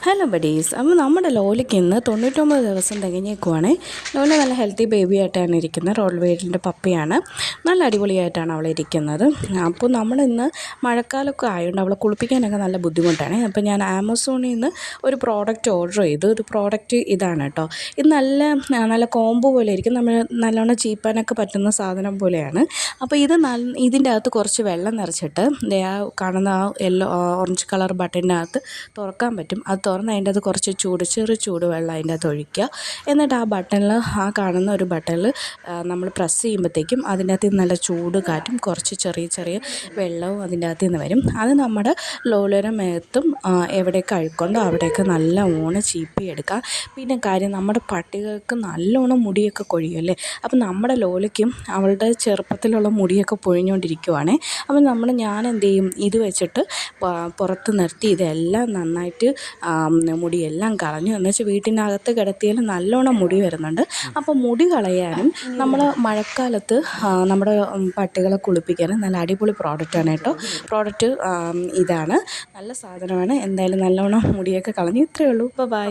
Hello buddies. അപ്പോൾ നമ്മുടെ ലോലിക്ക് ഇന്ന് 99 ദിവസം തികഞ്ഞേക്കുവാണേ. ലോല നല്ല ഹെൽത്തി ബേബി ആയിട്ടാണ് ഇരിക്കുന്നത്. റോൾ വെയിലിൻ്റെ പപ്പിയാണ്. നല്ല അടിപൊളിയായിട്ടാണ് അവൾ ഇരിക്കുന്നത്. അപ്പോൾ നമ്മളിന്ന് മഴക്കാലമൊക്കെ ആയതുകൊണ്ട് അവളെ കുളിപ്പിക്കാനൊക്കെ നല്ല ബുദ്ധിമുട്ടാണ്. അപ്പോൾ ഞാൻ ആമസോണിൽ നിന്ന് ഒരു പ്രോഡക്റ്റ് ഓർഡർ ചെയ്തു. പ്രോഡക്റ്റ് ഇതാണ് കേട്ടോ. ഇത് നല്ല കോംബോ പോലെ ഇരിക്കും. നമ്മൾ നല്ലോണം ചീപ്പാനൊക്കെ പറ്റുന്ന സാധനം പോലെയാണ്. അപ്പോൾ ഇതിൻ്റെ അകത്ത് കുറച്ച് വെള്ളം നിറച്ചിട്ട് കാണുന്ന ഓറഞ്ച് കളർ ബട്ടൻ്റെ അകത്ത് തുറക്കാൻ പറ്റും. അത് തുറന്ന് അതിൻ്റെ അത് കുറച്ച് ചെറു ചൂടുവെള്ളം അതിൻ്റെ അകത്ത് ഒഴിക്കുക. എന്നിട്ട് ആ കാണുന്ന ഒരു ബട്ടണിൽ നമ്മൾ പ്രസ് ചെയ്യുമ്പോഴത്തേക്കും അതിൻ്റെ അകത്ത് നല്ല ചൂട് കാറ്റും കുറച്ച് ചെറിയ വെള്ളവും അതിൻ്റെ അകത്ത് നിന്ന് വരും. അത് നമ്മുടെ ലോലയുടെ മേത്തും എവിടെയൊക്കെ അഴുക്കുണ്ടോ അവിടെയൊക്കെ നല്ലോണം ചീപ്പിയെടുക്കുക. പിന്നെ കാര്യം, നമ്മുടെ പട്ടികൾക്ക് നല്ലോണം മുടിയൊക്കെ കൊഴിയുമല്ലേ. അപ്പം നമ്മുടെ ലോലയ്ക്കും അവളുടെ ചെറുപ്പത്തിലുള്ള മുടിയൊക്കെ പൊഴിഞ്ഞുകൊണ്ടിരിക്കുവാണേ. അപ്പം ഞാൻ എന്ത് ചെയ്യും, ഇത് വെച്ചിട്ട് പുറത്ത് നിർത്തി ഇതെല്ലാം നന്നായിട്ട് മുടിയെല്ലാം കളഞ്ഞു. എന്നുവെച്ചാൽ വീട്ടിനകത്ത് കിടത്തിയാലും നല്ലോണം മുടി വരുന്നുണ്ട്. അപ്പോൾ മുടി കളയാനും നമ്മൾ മഴക്കാലത്ത് നമ്മുടെ പട്ടികളെ കുളിപ്പിക്കാനും നല്ല അടിപൊളി പ്രോഡക്റ്റാണ് കേട്ടോ. പ്രോഡക്റ്റ് ഇതാണ്, നല്ല സാധനമാണ്. എന്തായാലും നല്ലോണം മുടിയൊക്കെ കളഞ്ഞു. ഇത്രയേ ഉള്ളൂ. ബൈ.